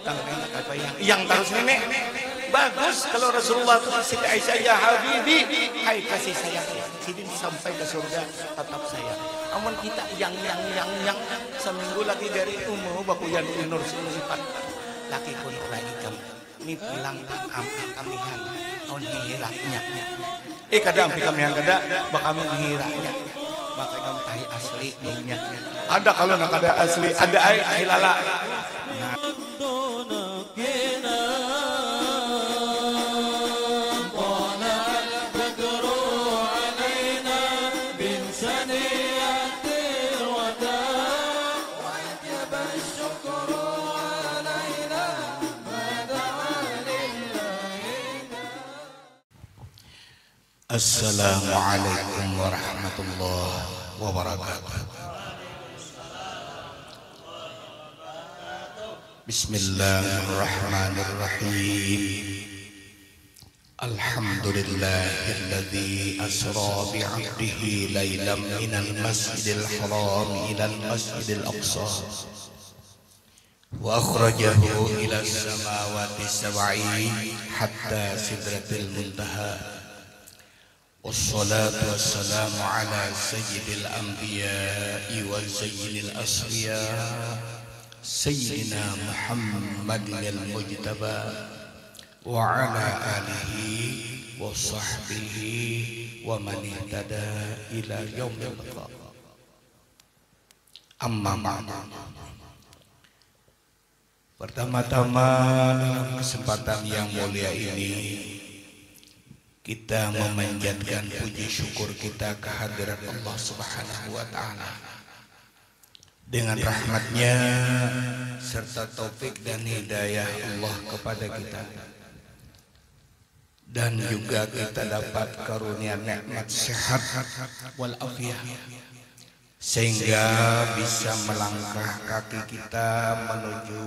datang enak apa yang terus nenek bagus kalau Rasulullah itu Siti Aisyah ya Habibi hai kasih sayang sidin sampai ke surga tetap sayang amun kita yang seminggu lagi dari umur bakuyan nur sifat laki pun lagi kamu ini bilang kamihan on hiraknya kada ampi kamihan kada bakal menghiraknya maka kamu tahi asli nya ada kalau nak ada asli ada ai lala nah. Assalamualaikum warahmatullahi wabarakatuh. Bismillahirrahmanirrahim. Alhamdulillahilladzi asra bi'abdihi lailan minal masjidil haram ilal masjidil aqsa wa akhrajahu ila samawati sab'i hatta sidratil muntaha. والصلاة والسلام على سيد الأنبياء وزين الأصفياء سيدنا محمد المجتبى وعلى آله وصحبه ومن اهتدى إلى يوم اللقاء أما بعد. Pertama-tama dalam kesempatan yang mulia ini kita memanjatkan puji syukur kita kehadirat Allah Subhanahu wa Ta'ala dengan rahmatnya serta taufik dan hidayah Allah kepada kita, dan juga kita dapat karunia nikmat sehat wal afiyah sehingga bisa melangkah kaki kita menuju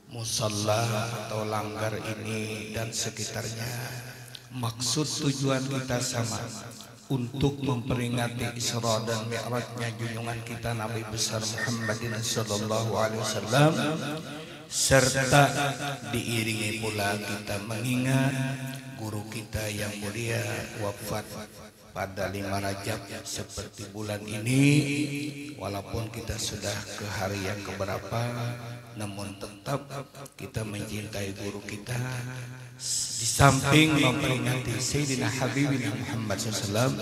musalla atau langgar ini dan sekitarnya. Maksud tujuan kita sama, untuk memperingati Isra dan Mi'rajnya junjungan kita Nabi besar Muhammadin sallallahu alaihi wasallam, serta diiringi pula kita mengingat guru kita yang mulia wafat pada 5 Rajab seperti bulan ini. Walaupun kita sudah ke hari yang keberapa, namun tetap kita mencintai guru kita. Di samping memperingati Sayyidina Habibina Muhammad SAW,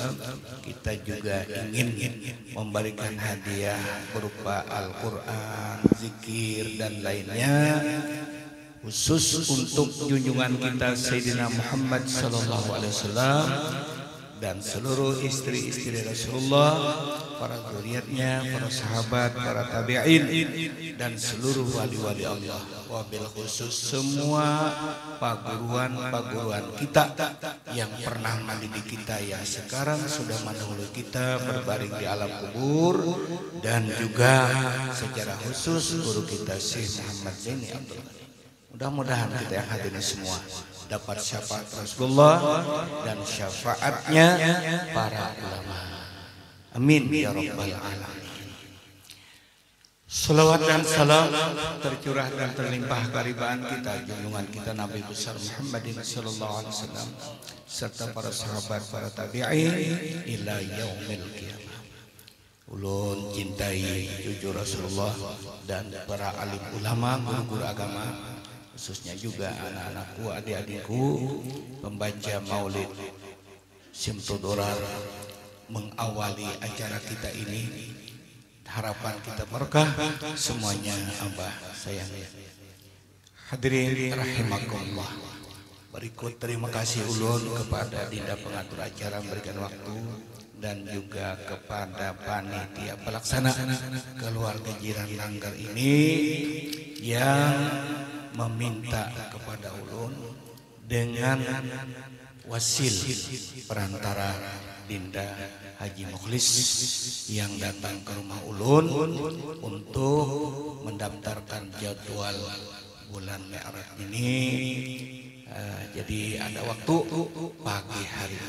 kita juga ingin memberikan hadiah berupa Al-Quran, zikir dan lainnya, khusus untuk junjungan kita Sayyidina Muhammad SAW dan seluruh istri-istri Rasulullah, para zuriatnya, para sahabat, para tabi'in, dan seluruh wali-wali Allah. Wabil khusus semua paguruan-paguruan kita yang pernah mendidik kita, yang sekarang sudah mendahului kita berbaring di alam kubur, dan juga secara khusus guru kita Syekh Muhammad Zaini Abdul Ghani. Mudah-mudahan kita yang hadir semua dapat syafaat Rasulullah dan syafaatnya para ulama. Amin ya rabbal alamin. Salawat dan salam tercurah dan terlimpah karibaan kita junjungan kita Nabi besar Muhammadin sallallahu alaihi wasallam serta para sahabat, para tabi'in ila yaumil qiyamah. Ulun cintai jujur Rasulullah dan para alim ulama, guru-guru agama, khususnya juga anak-anakku, adik-adikku pembaca maulid Simtudurar mengawali acara kita ini. Harapan kita berkah semuanya, Abah sayang. Hadirin rahimakumullah. Berikut terima kasih ulun kepada Dinda pengatur acara memberikan waktu, dan juga kepada panitia pelaksana keluarga jiran langgar ini yang meminta kepada ulun dengan wasil perantara Dinda Haji Mukhlis yang datang ke rumah ulun untuk mendaftarkan jadwal bulan Mi'raj ini. Jadi ada waktu pagi hari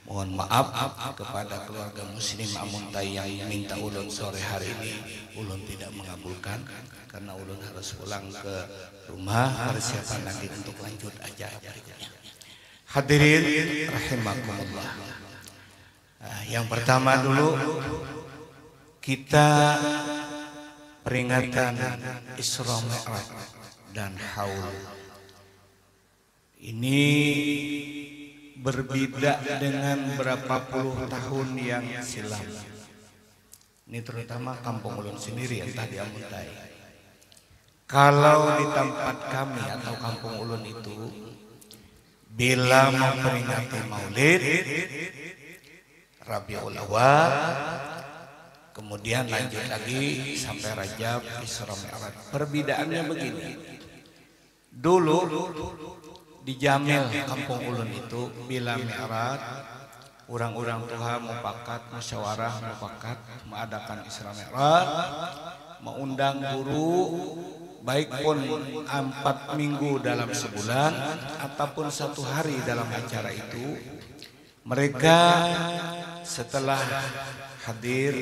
Mohon maaf kepada keluarga muslim Amuntai yang minta ulun sore hari ini, ulun tidak mengabulkan karena ulun harus pulang ke rumah persiapan lagi untuk lanjut aja berikutnya. Hadirin rahimakumullah. Yang pertama dulu kita peringatan Isra Mi'raj dan haul. Ini berbeda dengan berapa puluh tahun yang silam. Ini terutama kampung ulun sendiri yang tadi Amuntai. Kalau di tempat kami atau kampung ulun itu, bila memperingati Maulid, Rabiul Awal, kemudian lanjut lagi sampai Rajab, Isra Mi'raj. Perbedaannya begini. Dulu di Jamil kampung ulun itu bila Mi'raj, orang-orang tua mufakat musyawarah mufakat mengadakan Isra Mi'raj, mengundang guru baik pun 4 minggu dalam sebulan ataupun 1 hari dalam acara itu. Mereka setelah hadir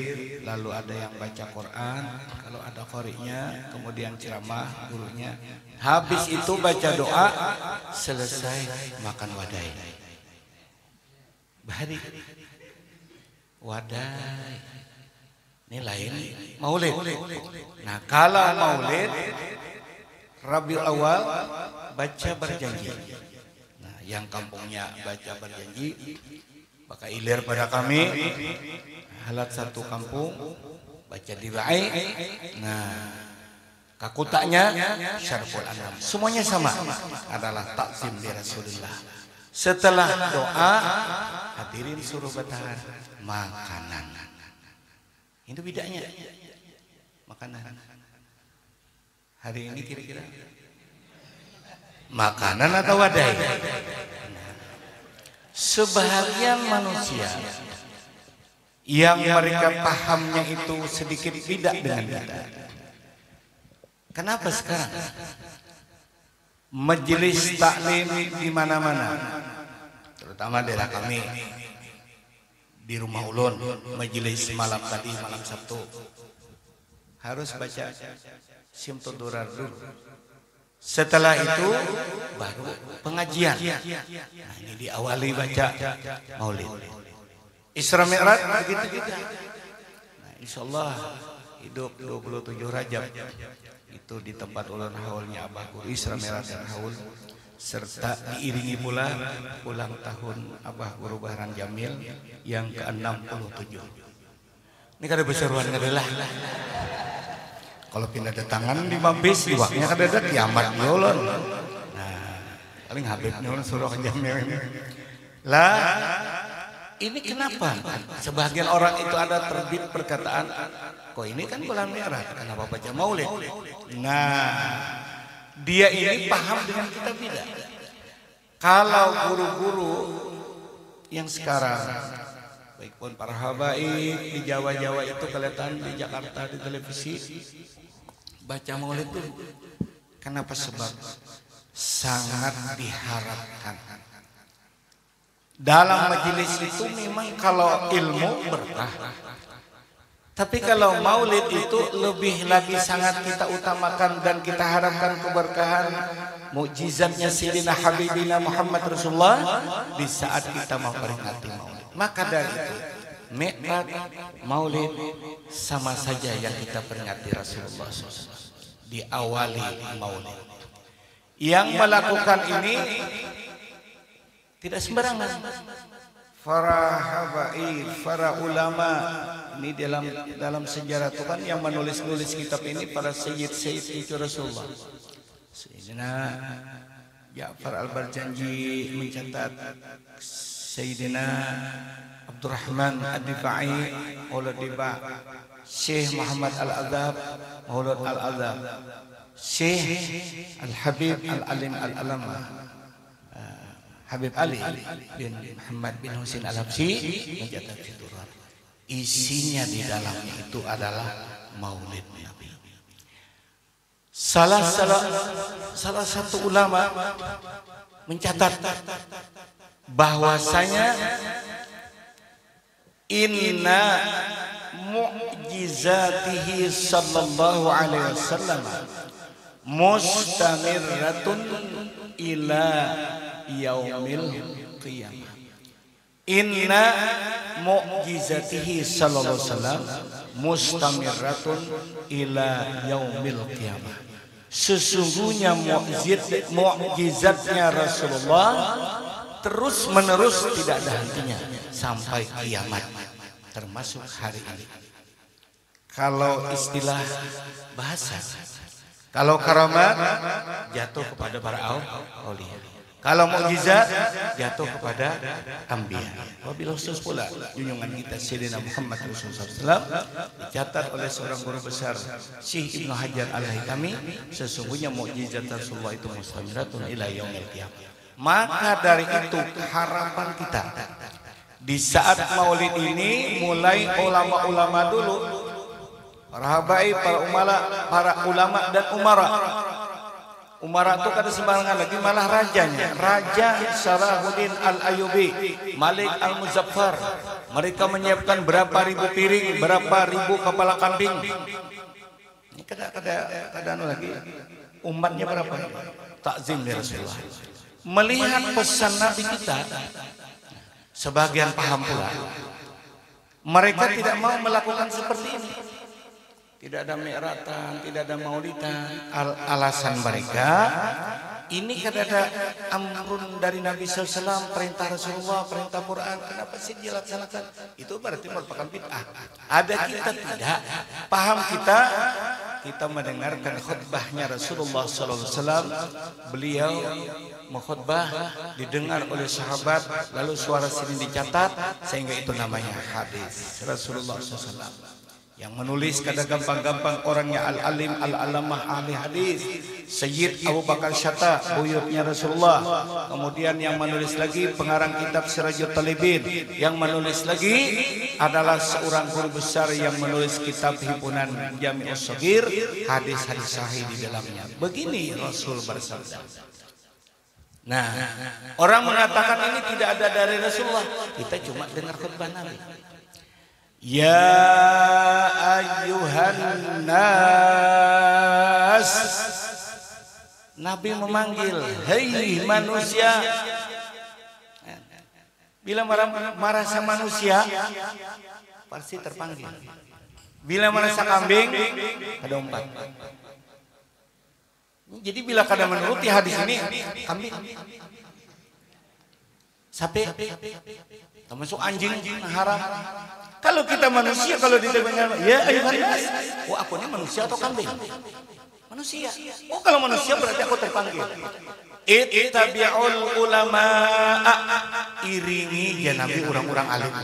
lalu ada yang baca Quran, kalau ada qori'nya, kemudian ceramah gurunya. Habis itu baca doa, selesai makan wadai. Bahari wadai. Ini lain Maulid. Nah, kalau Maulid Rabiul Awal baca berjanji. Nah, yang kampungnya baca berjanji, maka ilir pada kami halat satu kampung baca dirai. Nah, kakutaknya Syarful Anam. Semuanya sama, adalah takzim di Rasulullah. Setelah doa, hadirin suruh bertahan makanan. Itu bedanya. Makanan. Hari ini kira-kira makanan atau wadai? Sebahagian manusia yang mereka pahamnya itu sedikit beda dengan kita. Kenapa sekarang majelis taklim di mana-mana, terutama daerah kami di rumah ulun, majelis malam tadi, malam Sabtu, harus baca Simtud Durar dulu. Setelah itu baru pengajian. Nah, ini diawali baca Maulid. Isra Mi'raj begitu-gitu. Nah, insyaallah hidup 27 Rajab itu di tempat ulun haulnya Abah Guru, Isra Mi'raj dan haul, serta diiringi pula ulang tahun Abah Guru Bahran Jamil yang ke-67. Ini kada berseruan kada lah. Kalau pindah tangan di mabis di waknya kada ada kiamat ulun. Nah, paling habibnya ulun suruh ke Jamil ini. Lah, ini kenapa? Sebagian orang itu ada terbit perkataan, kok ini kan bulan Mi'raj, kenapa baca Maulid? Nah, dia ini paham dengan kita beda. Kalau guru-guru yang sekarang, baik pun para habaib di Jawa-Jawa itu kelihatan di Jakarta di televisi baca Maulid itu, kenapa? Sebab sangat diharapkan. Dalam majelis itu memang kalau ilmu berkah, tapi kalau Maulid itu lebih lagi sangat kita utamakan dan kita harapkan keberkahan mukjizatnya Sayyidina Habibina Muhammad Rasulullah di saat kita memperingati Maulid. Maka dari itu Mi'raj Maulid sama saja yang kita peringati Rasulullah SAW. Diawali Maulid. Yang melakukan ini tidak sembarangan. Para habaib, para ulama ini dalam sejarah itu kan yang menulis kitab ini para sayyid itu Rasulullah. Sayyidina Ja'far Al-Barjanji mencatat, Sayyidina Abdurrahman Ad-Difa'i Maulud Diba, Syekh Muhammad Al-Adab Maulud Al-Adab, Syekh Al-Habib Al-Alim Al-Alama Habib Ali bin Muhammad bin Husain Al-Habsyi mencatat itu. Isinya di dalamnya itu adalah Maulid Nabi. Salah satu ulama mencatat bahwasanya inna mu'jizatihi sallallahu alaihi wasallam mustamirratun ila yaumil qiyamah. Inna mu'jizatihi sallallahu alaihi wasallam mustamirratun ila yaumil qiyamah. Sesungguhnya mukjizatnya Rasulullah terus menerus tidak ada hentinya sampai kiamat, termasuk hari ini. Kalau istilah bahasa, kalau karamat jatuh kepada para aulia, kalau mukjizat jatuh kepada anbiya. Wabil khusus pula junjungan kita Sayyidina Muhammad Rasulullah SAW dicatat oleh seorang guru besar Syekh Ibnu Hajar Al-Haytami, sesungguhnya mukjizat Rasulullah itu mustamiratun ila yaumil qiyamah. Maka dari itu harapan kita di saat Maulid ini, mulai ulama-ulama dulu, para habaib, para ulama dan umara. Umara itu kada sembarangan lagi, malah rajanya, Raja Salahuddin Al-Ayyubi, Malik Al-Muzaffar. Mereka menyiapkan berapa ribu piring, berapa ribu kepala kambing. Ini kada lagi. Umatnya berapa? Takzim ya Rasulullah. Melihat pesan Nabi kita, sebagian paham pula, mereka tidak mau melakukan seperti ini. Tidak ada mi'ratan, tidak ada maulidan. Alasan mereka, ini kan ada amrun dari Nabi SAW, perintah Rasulullah, perintah Quran, kenapa sih dilaksanakan? Itu berarti merupakan bid'ah. Ada kita tidak, paham kita mendengarkan khutbahnya Rasulullah SAW. Beliau mengkhutbah, didengar oleh sahabat, lalu suara sini dicatat, sehingga itu namanya hadis Rasulullah SAW. Yang menulis kadang gampang-gampang orangnya al-alim al-alamah ahli hadis Sayyid Abu Bakar Syatta, buyutnya Rasulullah. Kemudian yang menulis lagi pengarang kitab Sirajul Talibin. Yang menulis lagi adalah seorang guru besar yang menulis kitab himpunan Jami'us Shaghir, hadis-hadis sahih di dalamnya. Begini Rasul bersabda. Nah, orang mengatakan ini tidak ada dari Rasulullah, kita cuma dengar khutbah Nabi. Ya ayyuhan nas, Nabi memanggil, hei manusia. Bila marah sama manusia pasti terpanggil. Bila merasa kambing ada umpat. Jadi bila kada menuruti hadis ini kambing, sapi, termasuk anjing haram. Kalau kita manusia, kalau didengar ya ayuhan nas, oh aku ini manusia atau kambing? Manusia. Oh kalau manusia berarti aku terpanggil. Ittabi'ul ulama, iringi ya Nabi orang-orang alim.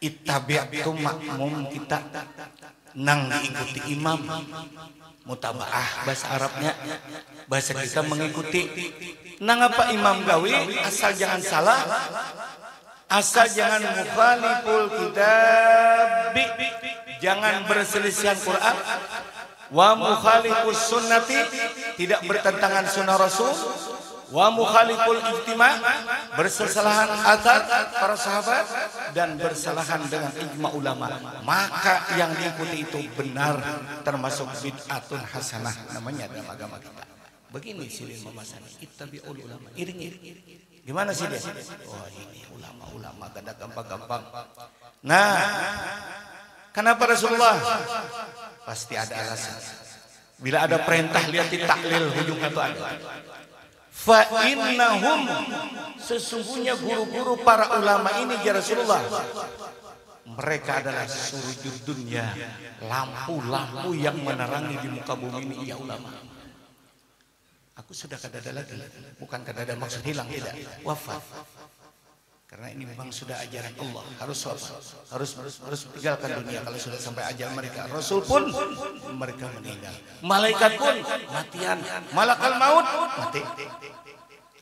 Ittabi'tu makmum kita, nang diikuti imam. Mutabaah bahasa Arabnya, bahasa kita mengikuti. Nang apa imam gawi, asal jangan salah, asal jangan mukhaliful kitab, jangan berselisihan Quran, wa mukhalifus sunnati, tidak bertentangan sunnah Rasul, wa mukhaliful ijtima, bersalahan atar para sahabat, dan bersalahan dengan ijma ulama. Maka yang diikuti itu benar, termasuk bid'atun hasanah namanya dalam agama kita. Begini silih memasani, ittabi'ul ulama, iring-iring. Gimana sih dia? Oh ini ulama-ulama kada gampang-gampang. Nah, kenapa Rasulullah? Pasti ada alasan. Bila ada perintah lihat di taklil hujung itu ada. Fa innahum, sesungguhnya guru-guru para ulama ini ya Rasulullah, mereka adalah surujud dunia, lampu-lampu yang menerangi di muka bumi ini ya ulama. Aku sudah kada ada lagi, bukan kada ada maksud hilang, tidak, wafat. Karena ini memang sudah ajaran Allah, harus wafat, harus tinggalkan dunia kalau sudah sampai ajal mereka. Rasul pun mereka meninggal, malaikat pun matian, malakal maut mati.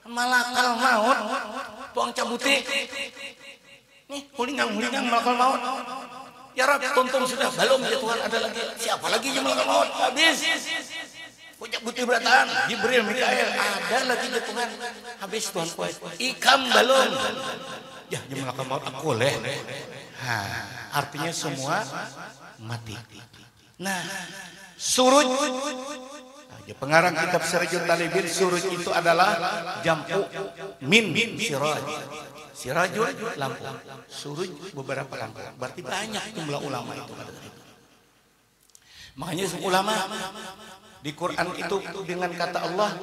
Malakal maut tuang cabuti nih, hulingang malakal maut. Ya Rab, tonton sudah belum ya Tuhan, ada lagi siapa lagi yang malakal maut, habis. Punya bukti beratan, Jibril, Mikael, ada lagi ya Tuhan, habis Tuhan kuat. Ikam balon, Ya malaikat maut aku leh. Artinya semua mati. Nah, suruj. Pengarang kitab Sirajul Talibin, suruj itu adalah jam'u min siraj. Sirajul lampu, suruj beberapa lampu. Berarti banyak jumlah ulama itu. Makanya ulama di Quran itu dengan kata Allah,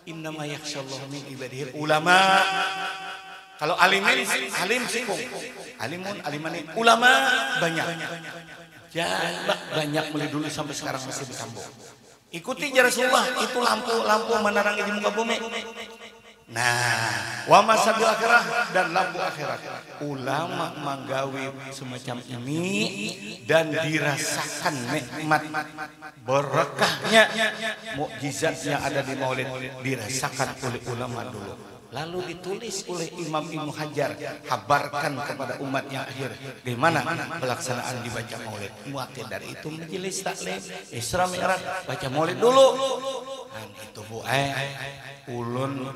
innama yakhshallahu min ibadihi ulama. Kalau alimin, alim singgung, alimun, alimani, ulama banyak. Banyak mulai dulu sampai sekarang masih bersambung. Ikuti Rasulullah, itu lampu menerangi di muka bumi. Nah, wa masabil akhirah dan lampu akhirat. Ulama menggawi semacam ini dan dirasakan nikmat berkahnya, mukjizat yang ada di Maulid dirasakan oleh ulama dulu. Lalu ditulis oleh Imam Ibnu Hajar, kabarkan kepada umat yang akhir bagaimana pelaksanaan dibaca Maulid. Mulai dari itu majelis taklim, Isra Mi'raj, baca Maulid dulu. Dan itu Bu ulun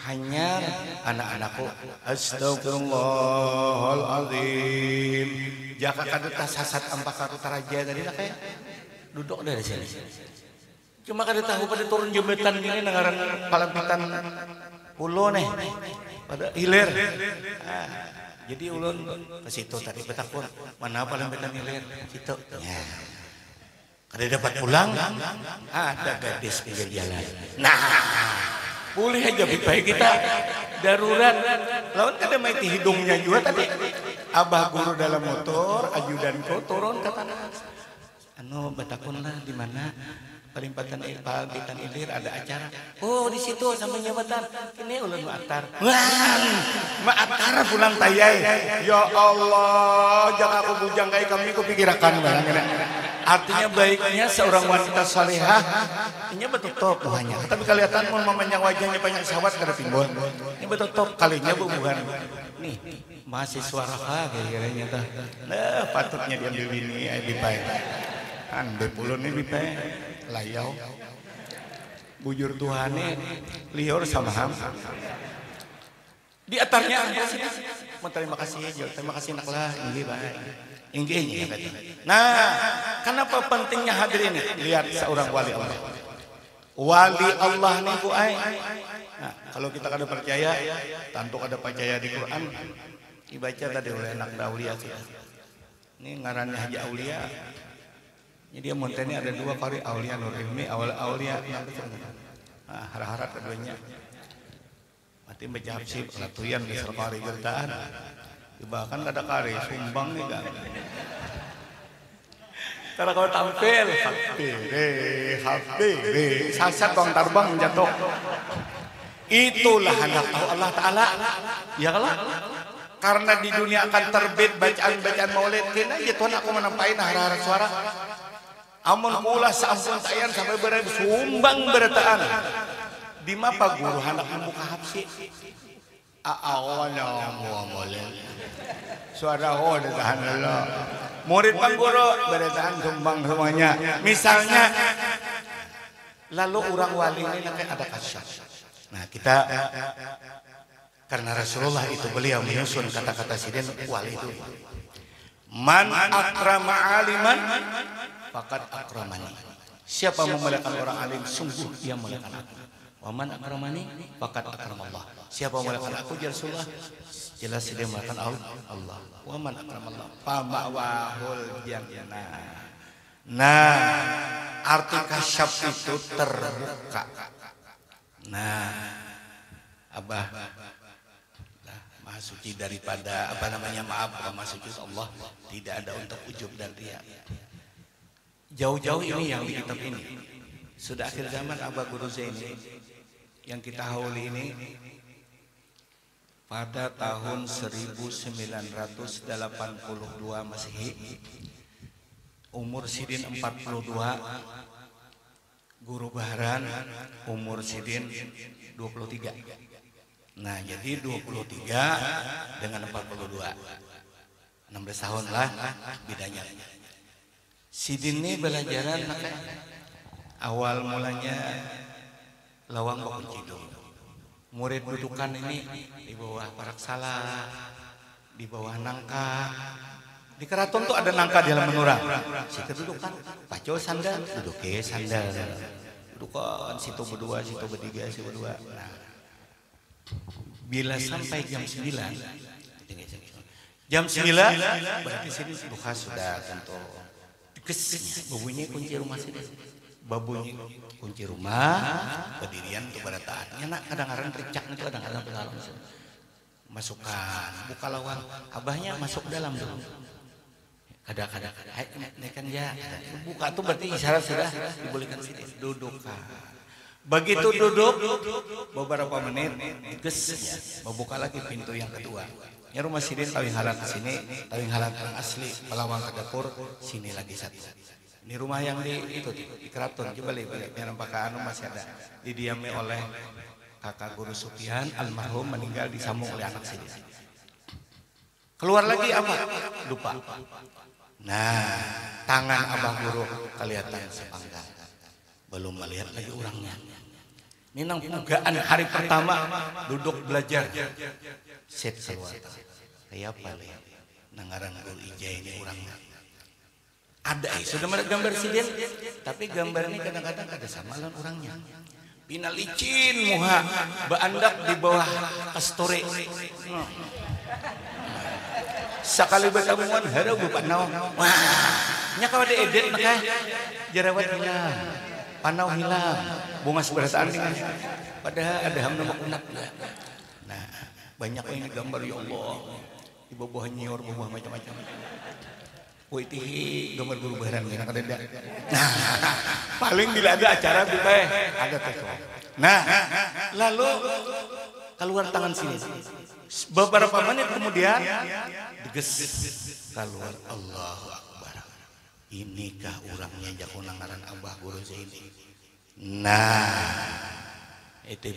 hanya anak-anakku astagfirullahaladzim. Jaka kadeta sasat ampak karu taraja tadi lah kayak duduk dari sini. Cuma kada tahu pada turun jembatan ini nangaran palampitan ulo nih pada hilir. Jadi ulun ke situ tadi betakun mana palampitan hilir situ. Ya. Kada dapat pulang, ada gadis pinggir jalan. Nah, boleh aja baik kita darurat. Lawan kada maiti hidungnya juga tadi. Abah guru dalam motor, ajudanku turun ke tanah. Anu betakun lah di mana? Palimpitan ilir ada acara. Oh di situ sampai jabatan. Ini ulun maatar. Maatar pulang tayai. Ya Allah, jangan aku bujang kayak kami kupikirakan barang. Artinya baiknya seorang wanita salehah ini betutup banyak. Tapi kelihatan mun memanjang wajahnya banyak sahabat kada timbul. Ini betutup kalinya bubuhan. Nih mahasiswa raha kira-kiranya tah. Nah patutnya diambil bini bipai. Ande pulun ini bipai. Layau bujur Tuhane liur samaham di atarnya terima kasih terima kasih naklah ini baik ini. Nah kenapa pentingnya hadirin lihat seorang wali Allah nih Bu Ai. Nah kalau kita kada percaya tentu kada percaya di Quran dibaca tadi oleh anak Aulia ini ngarannya Haji Aulia. Jadi dia Monteni ada dua kali Aulia Nur Ilmi, awal Aulia yang nah, harap keduanya. Mati baca hapsi pelatuyan di serpari gertaan. Bahkan ada kari sumbang nih kan. Karena kalau tampil, hafiri, sasat bang terbang jatuh. Itulah hendak Allah Taala. Ya kalau karena di dunia akan terbit bacaan-bacaan Maulid, kena ya Tuhan aku menampain harap suara. Amun pula sampun tayan sampai berada sumbang berataan di mapa guru hendak membuka hapsi awalnya mulai suara tahan dulu murid bang guru berataan sumbang semuanya misalnya lalu orang wali ini nanti ada kasyaf. Nah kita karena Rasulullah itu beliau menyusun kata-kata sidin wali itu man akrama aliman fakat akramani. Siapa memuliakan orang alim sungguh dia memuliakan aku. Waman akramani fakat akramallah. Siapa memuliakan aku ya Rasulullah jelas dia memuliakan Allah. Waman akramallah fama'wahul jannah. Nah arti kasyaf itu terbuka. Nah Abah Maha suci daripada maaf Maha suci Allah tidak ada untuk ujub dan riya. Jauh-jauh ini yang di kitab ini sudah akhir zaman Abah Guru Zaini yang kita hauli ini pada tahun 1982 Masehi umur sidin 42 Guru Baharan umur sidin 23. Nah jadi 23 dengan 42 16 tahun lah bedanya. Sidin ini belajaran awal mulanya lawang Bokon Cidung. Murid dudukan ini di bawah parak salah di bawah nangka. Di keraton tuh ada nangka di dalam menurang. Situ duduk kan, paco sandal, duduk ke sandal. Duduk kan, situ berdua, situ bertiga, situ berdua. Nah, bila sampai jam 9, berarti sini duha sudah tentu. Babunyi kunci rumah sini. Babunyi kunci rumah, berdirian untuk pada taatnya. Nak kadang-kadang ricak itu kadang-kadang dalam. Masukkan, buka lawang, abahnya masuk dalam dulu. Kadang-kadang, kan ya, buka tuh berarti isyarat sudah dibolehkan sini. Duduk. Begitu duduk, beberapa menit, membuka lagi pintu yang kedua. Ya rumah sidin tawing halang ke sini, tawing halang ke asli, pelawang ke dapur, sini lagi satu. Ini rumah yang di keraton, coba lihat, biar nampaknya masih ada. Didiami oleh kakak guru Sufyan, almarhum meninggal disambung oleh anak sidin. Keluar lagi apa? Lupa. Nah, tangan abah guru kelihatan sepanggang. Belum melihat lagi orangnya. Ini nang pugaan hari pertama duduk belajar. Set keluar. Kayak apa ya? Nangarang guru ija ini orangnya. Ada sudah melihat gambar sidin, tapi gambar ini kadang-kadang ada sama lawan orangnya. Pina licin muha, beandak di bawah kastore. Sekali bertemuan harau bukan naon. Wah, nya kalau ada edit maka jerawat hilang, panau hilang, bunga seberataan dengan. Padahal ada hamna makunat. Nah, banyak ini gambar ya Allah. Di bawah nyior, bawah macam-macam. Woi tihi gambar guru baharan yang ada. Nah, paling bila ada acara bibay ada tuh. Nah, lalu keluar tangan sini. Beberapa menit kemudian diges keluar Allahu Akbar. Inikah orangnya jakuna ngaran abah guru ini. Nah, itu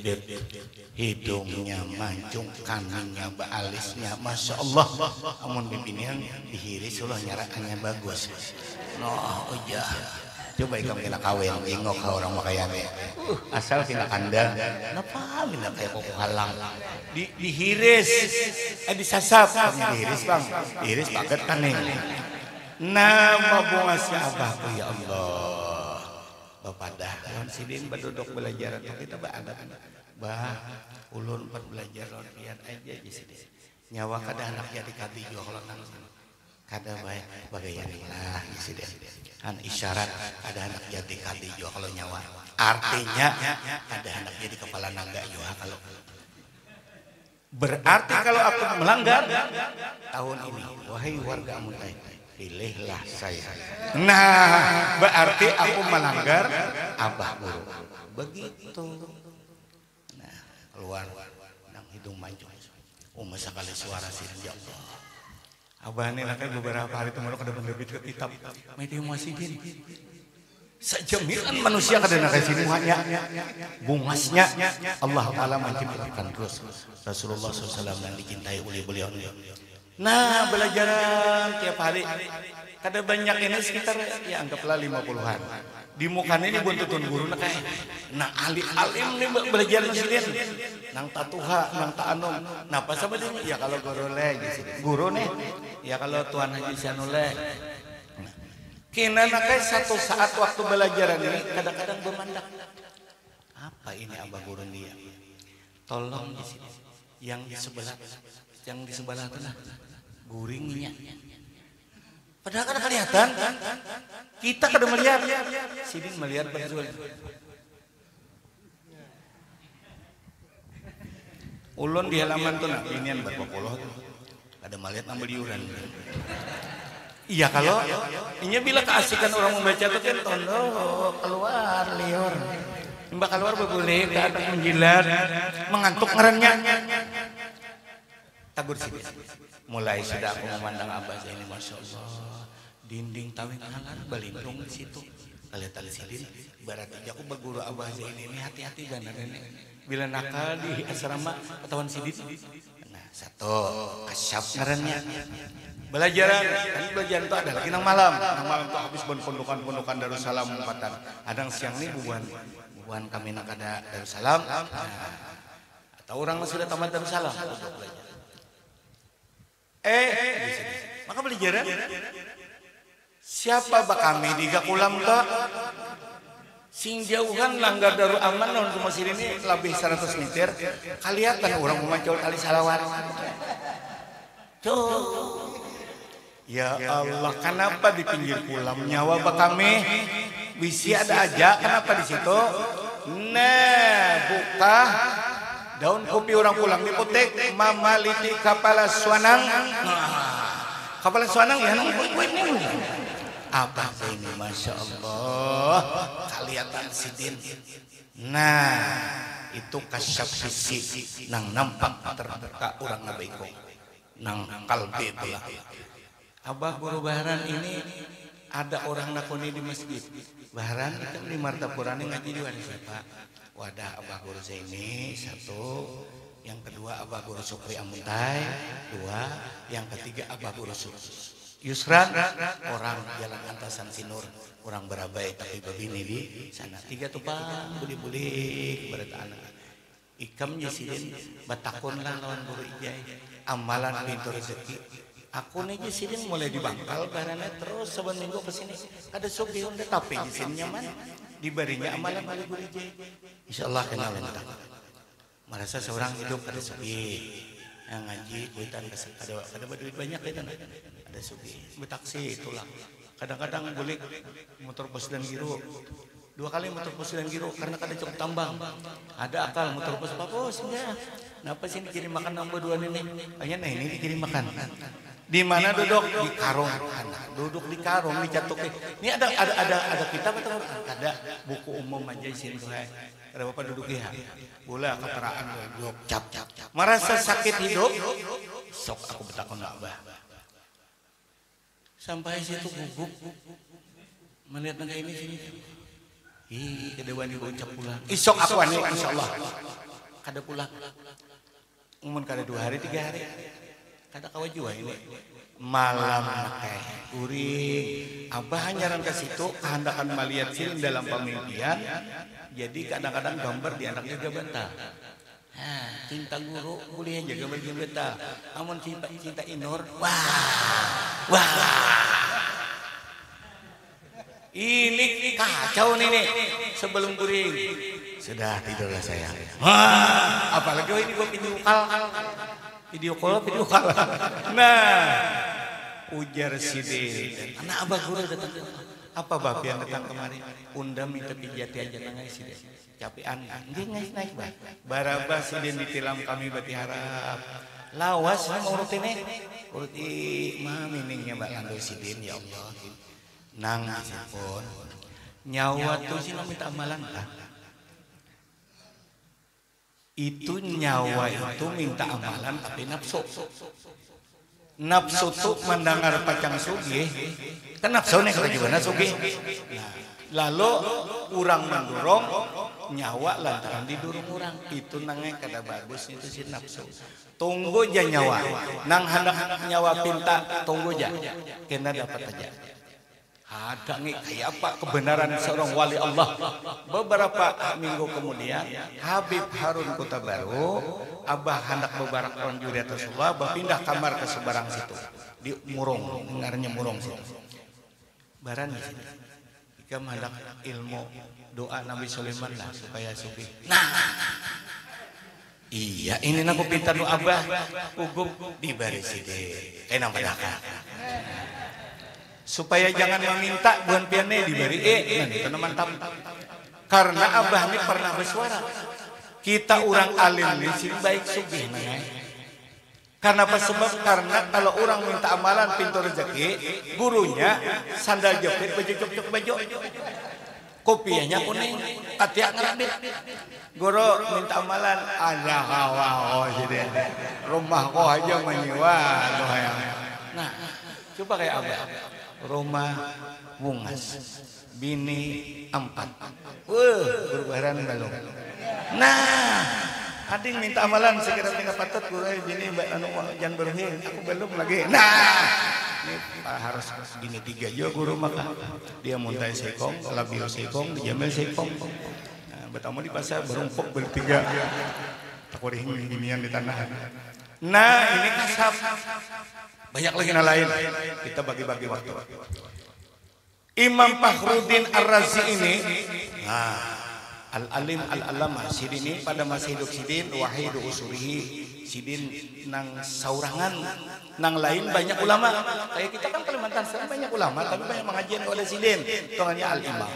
hidungnya mancung, kanannya alisnya, masya Allah. Amun bibinian dihiris ulah nyarakannya bagus. Oh iya. Coba ikam kena kawin, ingok ke orang makayane. Asal kena kandang, napa mina kayak koko halang. Dihiris, disasap, dihiris bang, dihiris paket kaneng. Nama bunga si abahku ya Allah. Bapak dah, lawan sidin berduduk belajar atau kita ada bah, ulun empat belajar lawan pian aja di sini. Nyawa kada anak jadi kadi juga kalau nang kada baik bagaimana lah di sini. Kan isyarat ada anak jadi kadi juga kalau nyawa. Artinya ada anak jadi kepala naga juga kalau. Berarti kalau aku melanggar tahun ini, wahai warga Amuntai, pilihlah saya. Nah, berarti aku melanggar abah guru. Begitu. Nah, keluar nang hidung mancung. Umma sekali suara sidin ya Allah. Abah ini lakai beberapa hari temuan kada menerbit ke kitab. Mati muasidin. Sejamilan manusia kada nakai sini muanya. Bungasnya Allah Taala menciptakan terus. Rasulullah SAW yang dicintai oleh beliau. Nah, belajaran tiap hari. Kada banyak ini sekitar ya anggaplah 50-an. Di muka ini buntutun guru nak kayak. Nah, alim nih belajar sidin. Nang tatuha, nang ta'anum. Nah, pas apa dia? Ya kalau guru le guru nih. Ya kalau Tuan Haji Sanule. Kena nakai satu saat waktu belajaran ini kadang-kadang bermandak. Apa ini abah guru dia? Tolong di sini. Yang di sebelah itu lah guringnya. Padahal kan kelihatan, kita kada melihat, sidin melihat betul. Ulun di halaman tuh nak inian berapa puluh, kada melihat nambah liuran. Iya kalau, ini bila keasikan orang membaca itu kan tondo keluar liur, mbak keluar berboleh, tak menjilat, mengantuk ngerennya. Tagur sidin. Mulai sudah aku memandang abah saya ini masya Allah. Dinding tawing halan balindung di situ. Kelihatan sidin. Berarti aku berguru abah saya ini hati-hati dan ini. Bila nakal di asrama ketahuan sidin. Nah satu kasyap ngarannya. Belajaran itu ada lagi nang malam. Nang malam tuh habis pondokan Darussalam umpatan. Adang siang nih bubuan kami nak ada Darussalam. Atau orang sudah tamat Darussalam. Maka beli jaran. Siapa bak kami di gakulam ka? Sing jauhan langgar daru aman non ke masjid ini lebih 100 meter. Kelihatan orang memacul kali salawat. Tuh. Ya Allah, kenapa di pinggir kulam nyawa bak kami? Bisi ada aja, kenapa di situ? Nah, buka daun kopi orang pulang dipotek, mama liti kapala suanang. Kapala suanang ya, apa ini, masya Allah, kelihatan sidin. Nah, itu kasyaf sisi, nang nampak terbuka orang ngabaiko, nang kalbi belah. Abah Guru Baharan ini ada orang nakoni di masjid. Baharan itu di Martapurani ngaji di mana siapa? Wadah Abah Guru Zaini satu, yang kedua Abah Guru Sukri Amuntai, dua, yang ketiga Abah Guru Yusran, orang Jalan Antasan Sinur, orang Berabai tapi babini di sana. Tiga tuh bang, buli-buli berita anak. Ikam jisidin batakon lah lawan Guru Ijai, amalan pintu rezeki. Aku nih jisidin mulai dibangkal karena terus sebulan minggu kesini ada sobi udah tapi jisin nyaman diberinya amalan oleh Guru Ijai. Insya Allah kenal lentang. Merasa seorang hidup ada sobi yang ngaji kuitan ada duit banyak ya kan. Ada sugi betaksi itulah kadang-kadang boleh motor pos dan giro 2 kali motor pos dan giro karena kada cukup tambang ada akal motor pos papos enggak kenapa sih dikirim makan nambah 2 ini hanya nah ini dikirim makan di mana duduk di karung duduk di karung dicatukin ini ada kitab atau ada buku umum aja sini tuh ada bapak duduk ya bola keteraan duduk cap merasa sakit hidup sok aku betakon abah sampai situ gugup melihat naga ini sini kedewan ibu ucap pulang isok aku ani insyaallah kada pulang umum kada 2 hari 3 hari kada kawajua ini malam pakai uring abah nyaran ke situ kehendakan melihat sini dalam pemimpian jadi kadang-kadang gambar di anak jaga bantah cinta guru boleh jaga bagi bantah amun cinta inor wah ini kacau nih sebelum kuring sudah tidurlah saya apalagi ini gua video call nah ujar Sidin anak abah guru datang apa babi yang datang kemarin undang minta pijati aja nangai Sidin capean nggih naik bah baraba Sidin ditilam kami bati harap lawas urut mah miningnya mbak Lando Sidin ya Allah nang pun nyawa tuh sih minta amalan lah itu nyawa itu minta amalan tapi nafsu tuh mendengar pacang sugih kan nafsu nih kalau gimana sugih lalu orang mendorong nyawa lantaran didorong orang itu nangnya kada bagus itu si nafsu tunggu aja nyawa nang hendak nyawa pinta tunggu aja kena dapat aja ada nih kayak apa kebenaran seorang wali Allah beberapa minggu kemudian Habib Harun Kota Baru abah hendak bebarak orang juri Rasulullah berpindah kamar ke seberang situ di Murung dengarnya Murung situ baran di sini jika hendak ilmu doa Nabi Sulaiman lah supaya sufi iya ini aku pinta doa abah ugup di baris ini enak padahal supaya jangan meminta buan piane diberi nanti mantap karena abah ini pernah bersuara kita orang alim di sini baik sugih karena apa sebab karena kalau orang minta amalan pintu rezeki gurunya sandal jepit baju kopiahnya kuning katiak ngerabit guru minta amalan ada hawa jadi rumah kok aja menyewa nah coba kayak abah rumah bungas bini 4 berbaharan belum nah ading minta amalan sekira tinggal patut guru bini anu jangan berhil aku belum lagi nah ini harus bini 3 juga guru maka dia muntai sekong labio sekong dijamel sekong bertamu di pasar berumpuk bertiga aku dihingin ginian di tanah nah ini kasap Banyak lagi yang lain. Kita bagi-bagi waktu. Imam Fakhruddin Ar-Razi ini, Al-Alim Al-Alama Sidin ini pada masa hidup Sidin wahidu usulihi Sidin nang saurangan nang lain banyak ulama. Kayak kita kan Kalimantan Selatan banyak ulama tapi banyak mengajian oleh Sidin. Tuangannya Al-Imam.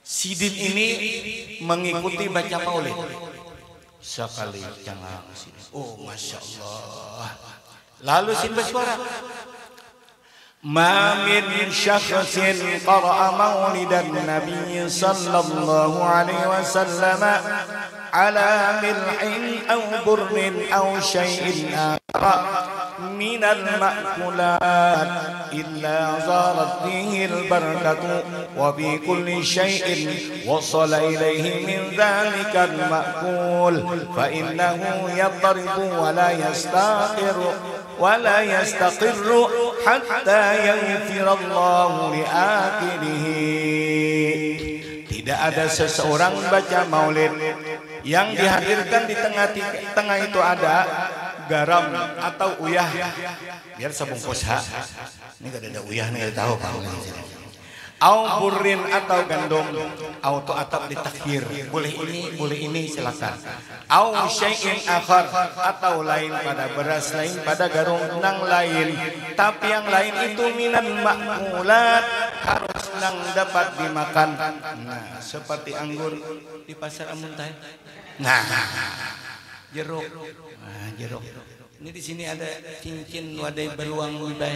Sidin ini mengikuti baca maulid. Sekali jangan Sidin. Oh Masya Allah. Lalu Sidin bersuara. ما من شخص قرأ مولد النبي صلى الله عليه وسلم على ملح أو بر أو شيء آخر من المأكولات إلا زارت فيه البركة وفي كل شيء وصل إليه من ذلك المأكول فإنه يضرب ولا يستاقر ولا يستقر حتى يغفر الله لآخره. Tidak ada seseorang baca maulid yang dihadirkan di tengah itu ada garam atau uyah biar sebungkus ini gak ada uyah nih tahu Pak. Au burrin atau gandum, auto atap ditakhir. Boleh ini silakan. Au syai'in akhar atau lain pada beras, lain pada garam nang lain. Tapi yang lain itu minan ma'mulat harus nang dapat dimakan. Nah, seperti anggur di pasar Amuntai. Nah, jeruk. Nah, jeruk. Ini di sini ada cincin wadai beluang bibay.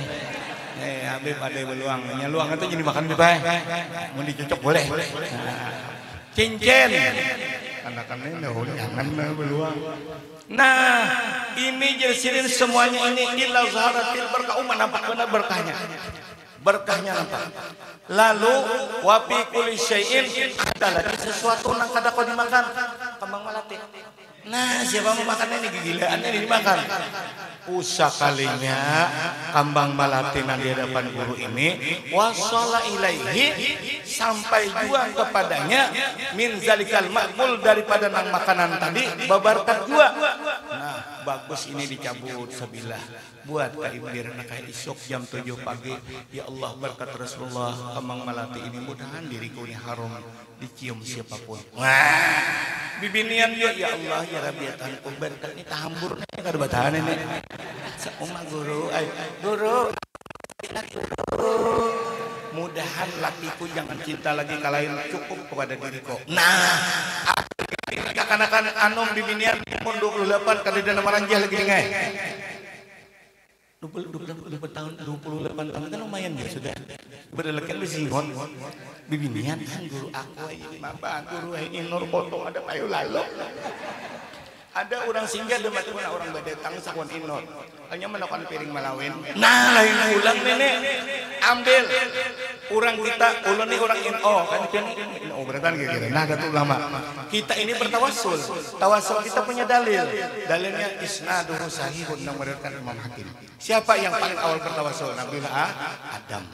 Habib wadai beluang. Nyaluang itu jadi makan bibay. Mau dicocok boleh. Cincin. Anak-anaknya jangan beluang. Nah, ini jasirin semuanya ini illa zaharatil berkah nampak benar berkahnya. Berkahnya nampak. Lalu wa fi kulli syai'in ada lagi sesuatu nang kada kau dimakan. Kembang melati. Nah, siapa mau makan ini kegilaannya ini dimakan. Usakalinya kambang melati di hadapan guru ini wasala ilaihi sampai juga kepadanya min zalikal makmul daripada nang makanan tadi babarkat juga. Nah, bagus ini dicabut sebilah buat kaibir nakai isuk jam 7 pagi. Ya Allah berkat Rasulullah kambang melati ini mudahan diriku ini harum dicium siapapun. Wah, bibinian dia ya Allah ya Rabbi tanku berkat ini tahambur nih kada batahan ini. Seumah guru, guru. Mudahan lakiku jangan cinta lagi kalahin cukup kepada diriku. Nah, akan anom bibinian pun 28 kali dana maranjah lagi ngai. 28 tahun kan lumayan ya sudah. Berdelekan bersihon. Bibinian kan guru aku ini maba guru ini nur potong ada payu lalu. Ada orang singgah de mati puna orang badetang sakuan inor. Hanya menakan piring malawin. Nah, lain ulang nenek. Ambil orang kita ulun ini orang NO kan NO berarti gitu. Nah, ada ulama. Kita ini bertawasul. Tawasul kita punya dalil. Dalilnya isnaduhu sahihun yang meriwayatkan Imam Hakim. Siapa yang paling awal bertawasul? Nabi Adam.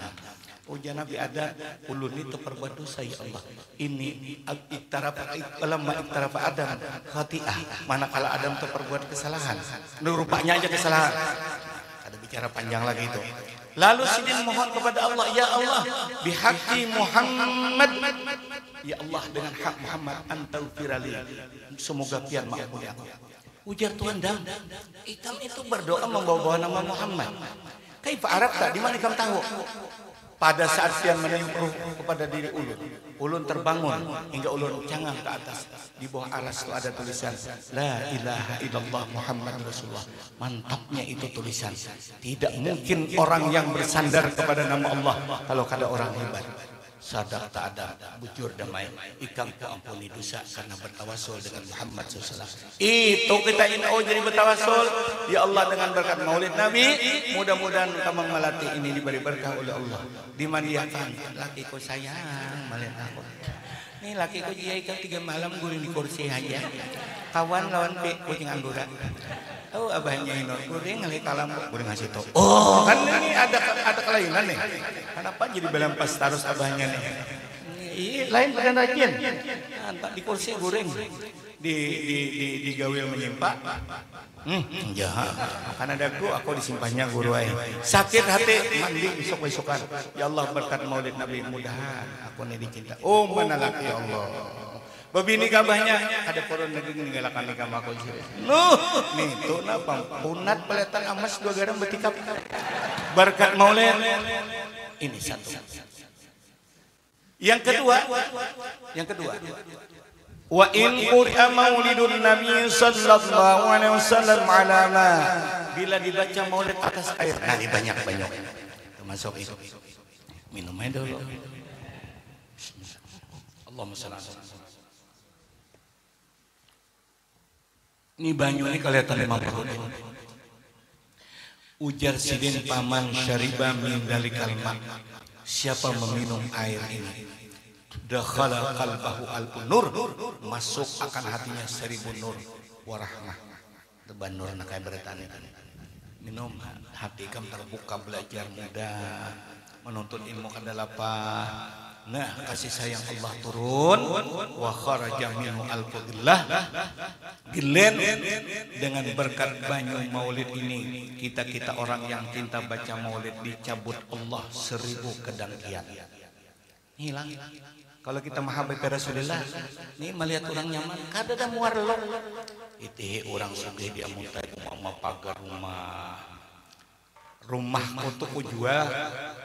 Ujian Nabi Adam, ulun itu perbuat dosa ya Allah. Ini lama iktarafa Adam khati'ah. Manakala Adam itu perbuat kesalahan. Rupanya aja kesalahan. Ada bicara panjang lagi itu. Lalu Sidin mohon kepada Allah, ya Allah, bihaqi Muhammad. Ya Allah dengan hak Muhammad antau firali. Semoga pian maafuni aku. Ujar Tuhan Dam, hitam itu berdoa membawa nama Muhammad. Kaifa Arab tak? Di mana kamu tahu? Pada saat dia meniup kepada diri ulun terbangun hingga ulun cangang ke atas. Di bawah aras itu ada tulisan La ilaha illallah Muhammad Rasulullah. Mantapnya itu tulisan. Tidak mungkin orang yang bersandar kepada nama Allah kalau kada orang hebat. Sadar tak ada, bujur damai, ikang ku ampuni dosa karena bertawasul dengan Muhammad SAW. Itu kita NU jadi bertawasul. Ya Allah dengan berkat maulid Nabi, mudah-mudahan kambang melati ini diberi berkah oleh Allah. Dimandiakan, lakiku sayang, melihat aku. Nih lakiku dia ikan 3 malam guling di kursi aja. Kawan lawan kucing angguran. Oh abahnya ini kuring ngali kalam kuring ngasih tau. Oh kan ini ada kelainan nih. Kenapa jadi belampas terus abahnya nih? lain pada rajin. Antak di kursi goreng. Di gawil menyimpak. Jahat. Karena ada aku disimpannya guru aing. Sakit hati mandi besok-besokan. Ya Allah berkat Maulid Nabi mudahan aku ini dicinta. Oh manalak ya Allah. Babini kabahnya ada koron lagi ninggalakan nikah aku sih. Nih tuh napa punat peletan amas 2 garam betikap. Berkat Maulid ini satu. Yang kedua. Wa in qur'a maulidun nabi sallallahu alaihi wasallam ala ma bila dibaca maulid atas air nah banyak termasuk itu minum aja dulu Allahumma shalli ala ini banyu ini kelihatan memang perut ujar sidin paman syariba min dalikal ma siapa meminum air ini dakhala qalbahu al-nur masuk akan hatinya 1000 nur warahmah teban nur nak kayak beretan minum hati kamu terbuka belajar mudah menuntut ilmu kadalapa nah kasih sayang Allah turun wa kharaja minhu al-fadillah gilen dengan berkat banyu maulid ini kita orang yang cinta baca maulid dicabut Allah 1000 kedengkian hilang. Kalau kita mahabbati Rasulullah, nih melihat orang nyaman, kada ada muar lo. Itu orang sugih dia mutai mama pagar rumah untuk jual,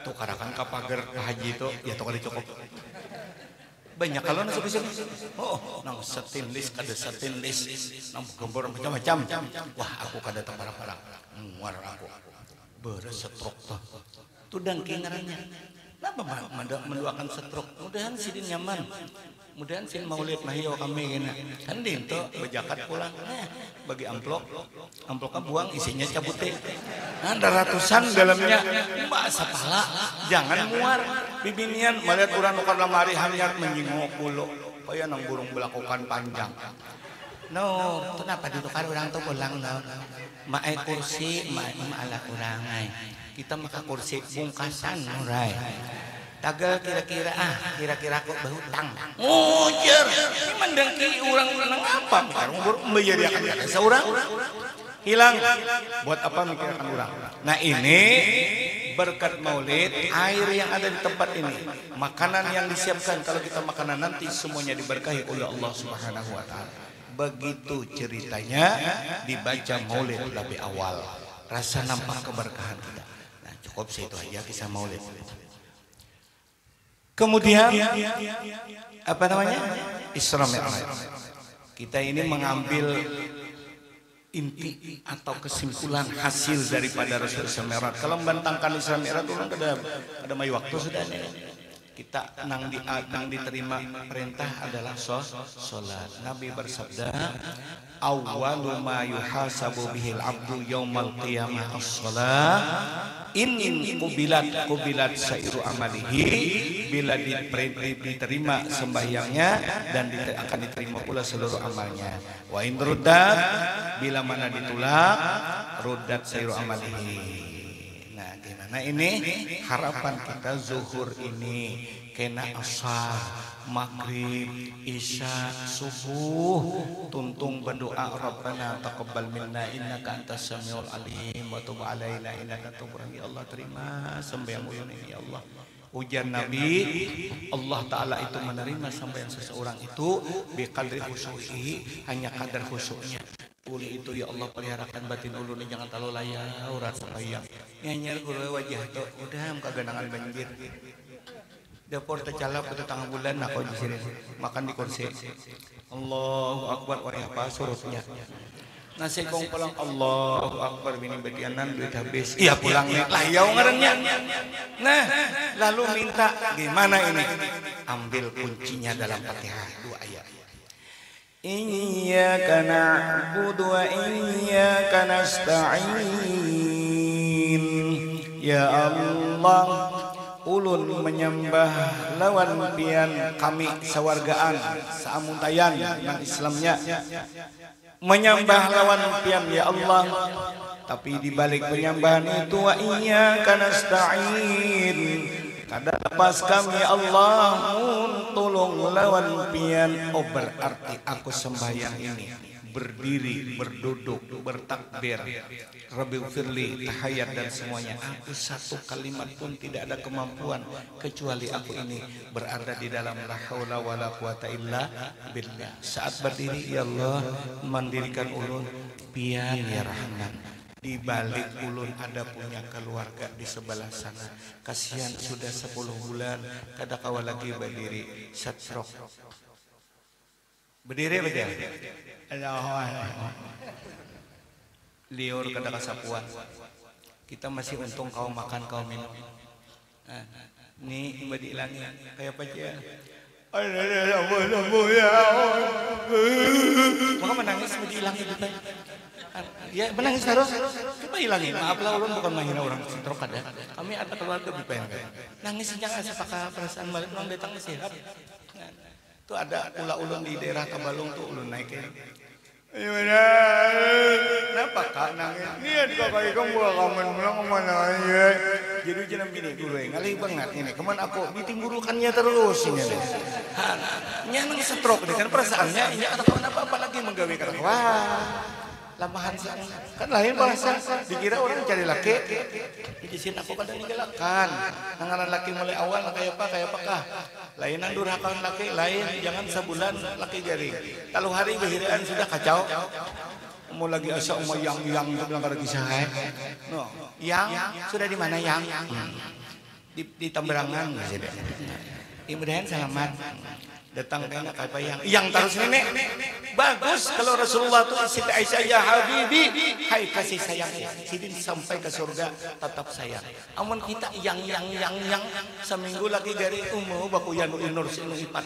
tuh karakan ke pagar haji itu, ya tuh kali cukup. Banyak kalau nasi bisa, nang setinlis kada setinlis, nang gembor macam-macam. Wah aku kada terparah-parah, muar aku, bersetruk tuh, tuh dangking ngarannya. Kenapa mendoakan stroke? Mudahan sidin nyaman. Mudahan sin maulid mahiyo kami gini. Kan dinto bejakat pulang. Bagi amploknya buang isinya cabute. Ada ratusan dalamnya. Mbak sapala. Jangan muar. Bibinian melihat orang nukar lamari hanyar menyingok bulu. Kaya nang burung belakukan panjang. No, kenapa ditukar orang tuh pulang no? Mae kursi, mae ala urangai. Kita maka kursi bungkasan murai. Tagal kira-kira kok berhutang. Ngujar, ini mendengki orang menang apa? Karung membayariakan seorang hilang. Buat apa mikirkan orang? Nah ini berkat maulid, air yang ada di tempat ini, makanan yang disiapkan kalau kita makanan nanti semuanya diberkahi oleh Allah Subhanahu Wa Taala. Begitu ceritanya dibaca maulid lebih awal, rasa nampak keberkahan kita. Cukup itu aja kisah maulid. Kemudian apa namanya? Isra Mi'raj. Kita ini mengambil inti atau kesimpulan hasil daripada Rasul Isra Mi'raj. Kalau membantangkan Isra Mi'raj itu kan ada mai waktu sudah nih. Kita nang diterima perintah adalah salat. Nabi bersabda, "Awwalu ma yuhasabu bihil abdu yaumal qiyamah as-shalah." In kubilat sairu amalihi, bila diterima sembahyangnya dan akan diterima pula seluruh amalnya. Wa in ruddat, bila mana ditolak, ruddat sairu amalihi. Nah, gimana ini harapan kita zuhur ini kena asar, maghrib, isya, subuh tuntung berdoa Rabbana taqabbal minna innaka antas samiul alim wa tub alaina innaka tawwabur rahim. Ya Allah terima sembahyang ini ya Allah. Ujian Nabi Allah Ta'ala itu menerima sembahyang seseorang itu biqadri khusyuhi, hanya kadar khusyuknya. Uli itu ya Allah peliharakan batin ulun jangan terlalu layar urat sembahyang nyanyi guru wajah tuh udah kaganangan banjir dapur tercalap ke tengah bulan aku di sini makan di kursi Allahu Akbar wah apa surutnya nasi kong pulang Allahu Akbar bini badianan duit habis iya pulang nih layau ngarannya nah lalu minta gimana ini ambil kuncinya dalam Fatihah 2 ayat Iyyaka na'budu wa iyyaka nasta'in. Ya Allah, ulun menyembah lawan pian kami sawargaan saamuntayan nang Islamnya. Menyembah lawan pian ya Allah. Tapi di balik penyembahan itu wa iyyaka nasta'in. kada lepas kami Allah mun tolong lawan pian. Oh berarti aku sembahyang ini berdiri, berduduk, bertakbir, Rabbi firli, tahayat dan semuanya. Aku satu kalimat pun tidak ada kemampuan kecuali aku ini berada di dalam la haula wala quwata illa billah. Saat berdiri, ya Allah, mandirikan ulun pian ya Rahman. Di balik ulun ada punya keluarga di sebelah sana. Kasihan sudah 10 bulan kada kawa lagi berdiri satrok. Berdiri betul. Liur kada kasapuan. Kita masih untung kau makan kau minum. Nih badi ilangi kayak apa aja. Maka menangis badi ilangi betul. Ya menangis terus. Coba hilangin. Maaflah ulun bukan menghina orang stroke ada. Kami ada keluarga BPN. Nangis jangan apakah perasaan balik orang datang sehat. Itu ada pula ulun di daerah Tabalong tuh ulun naiknya. Kenapa kak nangis? Niat kakak ikam gua kaman pulang kemana aja. Jadi jenam bini gue ngalih banget ini. Kemana aku ditinggurukannya terus ini. Nyanang stroke deh kan perasaannya. Ini atau apa lagi menggawe kata wah. Lamahan kan lain bahasa dikira orang cari laki di sini aku kadang ninggalkan nanganan laki mulai awal kayak apa kah lainan durhakan laki lain jangan sebulan laki jari kalau hari behiraan sudah kacau mau lagi asa yang itu bilang kada kisah no yang sudah di mana yang di Tamberangan mudah-mudahan selamat datang kena kayak yang terus nenek bagus kalau Rasulullah tuh Siti Aisyah ya habibi hai kasih sayang sidin sampai ke surga tetap sayang amun kita yang seminggu lagi dari umur baku yanu inur sinu ipat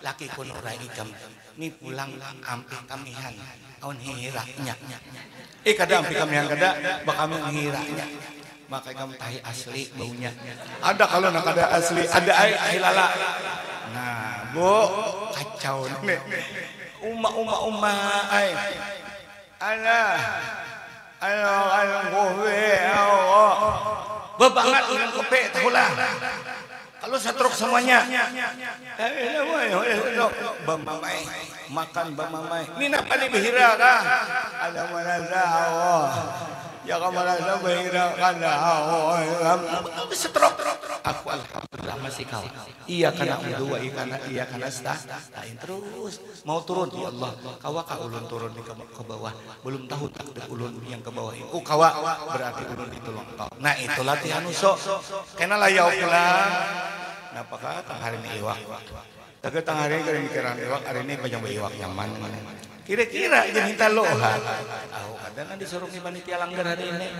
laki kun ora ikam ni pulang ampi kamihan aun hiraknya kada ampi kamihan kada bakami hiraknya maka kamu tahi asli baunya ada kalau nak ada asli ada air lala. Nah, bu, kacau nih. Uma, ay, alah, kopi, bebangat dengan kopi, tahulah. Kalau setruk semuanya, bamamai, makan bamamai. Ini apa nih behira kah? Ada mana tahu? Ya kamu rasa behira kan tahu? Setruk. Aku alhamdulillah masih kau. Iya karena kedua, iya karena lain terus mau turun ya Allah. Kawa ka ulun turun ke bawah. Belum tahu takdir ulun yang ke bawah itu. Kawa berarti ulun ditolong kau. Nah itu latihan usok. Kena layau pulang. Napakah tang hari ini iwak. Tapi tang hari ini mikiran iwak hari ini banyak iwak nyaman. Kira-kira jadi taloha. Tahu kadang disuruh di panitia langgar hari ini.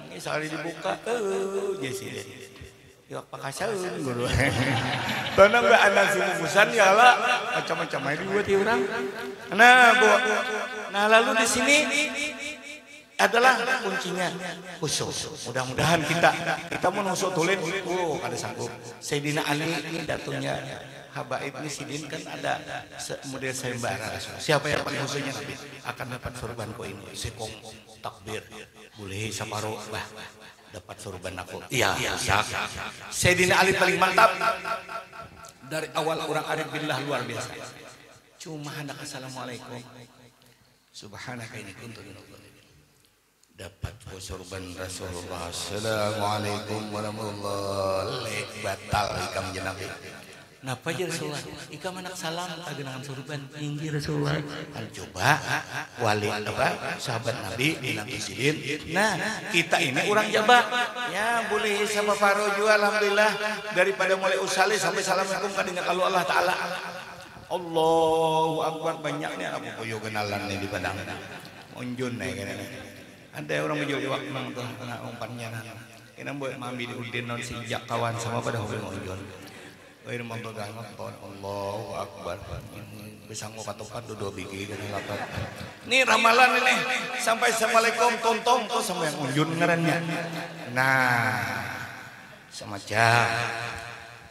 Ini sekali dibuka. Jesi. Iwak pakasaun guru. Tanah mbak anak sumusan ya lah macam-macam aja buat orang. Nah, Bu. Nah, lalu di sini adalah kuncinya khusus. Mudah-mudahan kita menusuk tulin. Ada sanggup. Sayyidina Ali ini datunya Habaib ini sidin kan ada model sayembara. Siapa yang paling khususnya Nabi akan dapat sorban ko ini. Sekong takbir. Boleh separuh bah. Dapat sorban aku. Iya, Sayyidina Ali paling mantap. Dari awal orang arif billah luar biasa. Cuma hendak assalamualaikum. Subhanaka ini kuntu dapat sorban Rasulullah. Assalamualaikum warahmatullahi wabarakatuh. Batal ikam jenabi. Napa aja Rasulullah? Ikam anak salam agenangan sorban tinggi Rasulullah. Kan coba wali apa sahabat Nabi dinanti sidin. Nah, kita ini orang Jawa. Ya, boleh sama Faro juga alhamdulillah daripada mulai usali sampai assalamualaikum kadinga kalau Allah taala. Allahu akbar banyaknya aku koyo kenalan nih di Padang. Unjun nih kene. Ada orang menjawab nang tuh kena umpannya. Kena buat mami di udin non sejak kawan sama pada hobi unjun. Air mempegang nonton Allahu Akbar. Bisa ngokat-ngokat dua biji dari lapat. Ini ramalan ini sampai assalamualaikum tontong tuh sama yang unjun ngarannya. Nah, semacam.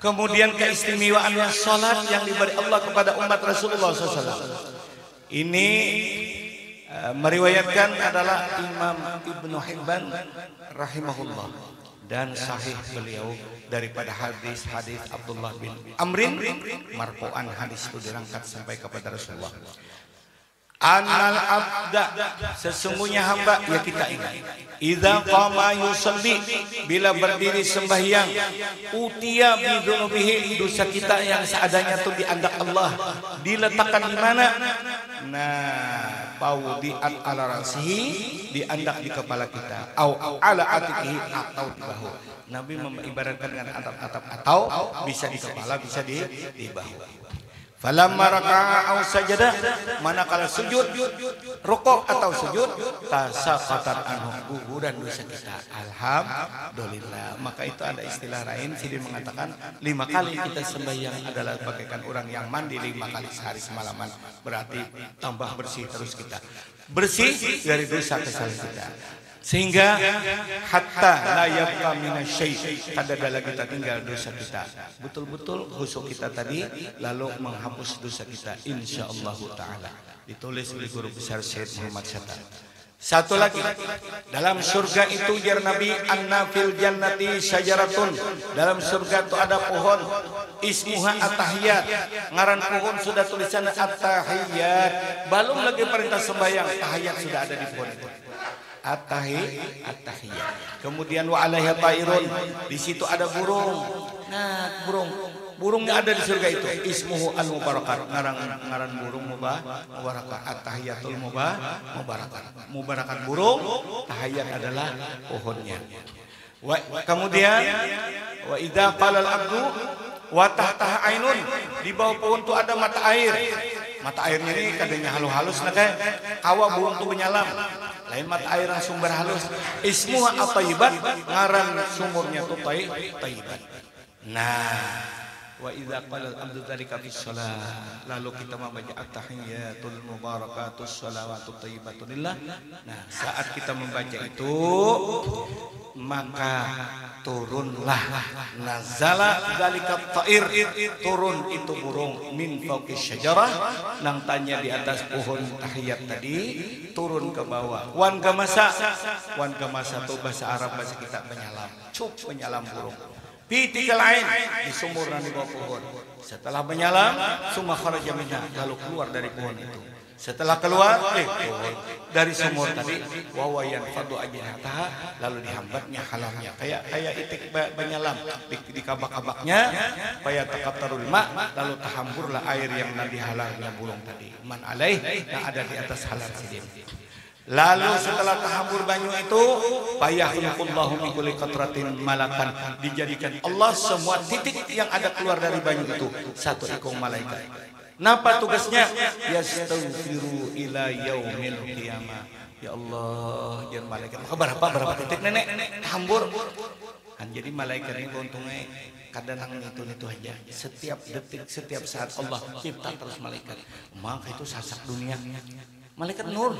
Kemudian keistimewaannya sholat yang diberi Allah kepada umat Rasulullah SAW. Ini meriwayatkan adalah Imam Ibnu Hibban rahimahullah dan sahih beliau daripada hadis Abdullah bin Amrin marfu'an, hadis itu dirangkat sampai kepada Rasulullah. Annal abda, sesungguhnya hamba, ya kita ingat, idza qama yusalli, bila berdiri sembahyang, utiya bi dzunubihi, dosa kita yang seadanya tuh diandak Allah, diletakkan di mana? Nah, paudiat ala rasihi, diandak di kepala kita, au ala atikihi, atau di bahu. Nabi mengibaratkan dengan atap-atap, atau bisa di kepala, bisa di bahu. Falamma raka'a aw sajada, manakala sujud, rukuk atau sujud, tasaqatat anhu, guguran dosa kita. Alhamdulillah. Maka itu ada istilah lain, Sidin mengatakan 5 kali kita sembahyang adalah bagaikan orang yang mandi 5 kali sehari semalaman. Berarti tambah bersih terus kita. Bersih dari dosa kesalahan kita. Sehingga hatta la yabqa minasyai', kadada lagi tinggal dosa kita. Betul-betul khusyuk kita tadi lalu menghapus dosa kita insyaallah taala. Ditulis oleh guru besar Syekh Muhammad Syatta. Satu lagi, dalam surga itu jar Nabi, anna fil jannati syajaratun, dalam surga itu ada pohon, ismuha at-tahiyat, ngaran pohon sudah tulisan at-tahiyat, belum lagi perintah sembahyang, tahiyat sudah ada di pohon itu. At-tahiyat. Kemudian wa alaiha ta'irun, di situ ada burung. Nah, burungnya ada di surga itu. Ismuhu al-mubarakat, ngaran burung mubarakat. At-tahiyatul mubarakat. Mubarakat burung, tahiyat adalah pohonnya. Kemudian wa idza qalal abdu wa tahtaha ainun, di bawah pohon itu ada mata air. Mata airnya ini kadangnya halus-halus, nah kayak kawa burung tuh menyalam. Lain mata air yang sumber halus, ismuha at-thayyibat, ngaran sumurnya tuh thayyibat. Nah, wa idza qala al-abdu dzalika fi shalah, lalu kita membaca at-tahiyyatul mubarakatus shalawatut thayyibatun lillah. Nah, saat kita membaca itu maka turunlah nazala dzalika ta'ir, turun itu burung min fauqis syajarah, nang tanya di atas pohon tahiyat tadi, turun ke bawah. Wan gamasa itu bahasa Arab, bahasa kita penyalam, penyalam burung. Pitikal ain, di sumur dan di bawah pohon. Setelah menyalam, summa kharaja minha, lalu keluar dari pohon itu. Setelah keluar dari sumur tadi, wawayan fadu ajnataha, lalu dihambatnya halamnya, kayak itik menyalam di kabak-kabaknya, supaya taqattarul ma, lalu tahamburlah air yang nanti halarnya burung tadi. Man alaih, yang ada di atas halar sidin. Lalu setelah tahambur banyu itu, fayakhluqullahu min kulli qatratin malakan, dijadikan Allah semua titik yang ada keluar dari banyu itu satu ekor malaikat. Napa tugasnya? Yastaghfiru ila yaumil qiyamah. Ya Allah, jangan malaikat. Maka berapa titik nenek hambur. Kan jadi malaikat ini untungnya kadang itu aja. Setiap detik, setiap saat Allah cipta terus malaikat. Maka itu sasak dunia. Malaikat nur.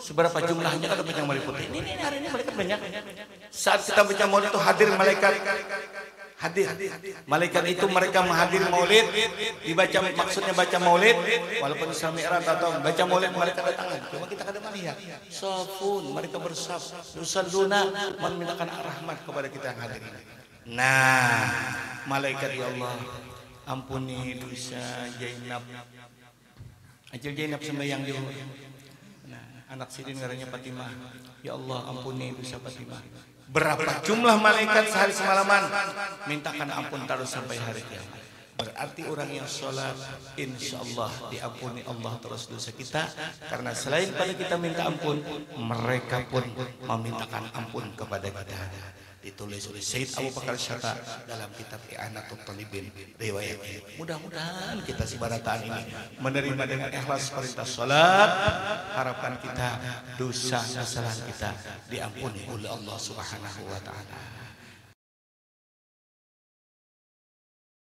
Seberapa jumlahnya kada baca maulid putih. Ini hari ini malaikat banyak. Saat kita baca maulid itu hadir malaikat. Hadir. Malaikat itu mereka menghadiri maulid, dibaca, maksudnya baca maulid, walaupun Isra Mi'raj atau baca maulid mereka datang. Cuma kita kada melihat. Safun, mereka bersaf, yusalluna, memintakan rahmat kepada kita yang hadir. Nah, malaikat ya Allah, ampuni dosa Zainab. Ajil Zainab sembahyang dulu. Nah, anak Sidin ngarannya Fatimah. Ya Allah, ampuni dosa Fatimah. Berapa jumlah malaikat sehari semalaman mintakan ampun terus sampai hari kiamat. Berarti orang yang sholat insya Allah diampuni Allah terus dosa kita, karena selain pada kita minta ampun, mereka pun memintakan ampun kepada kita. Ditulis oleh Sayyid Abu Bakar Syatta dalam kitab I'anatul Talibin riwayat ini. Mudah-mudahan kita sebarataan ini menerima dengan ikhlas perintah salat, harapan kita dosa kesalahan kita diampuni oleh Allah Subhanahu wa taala.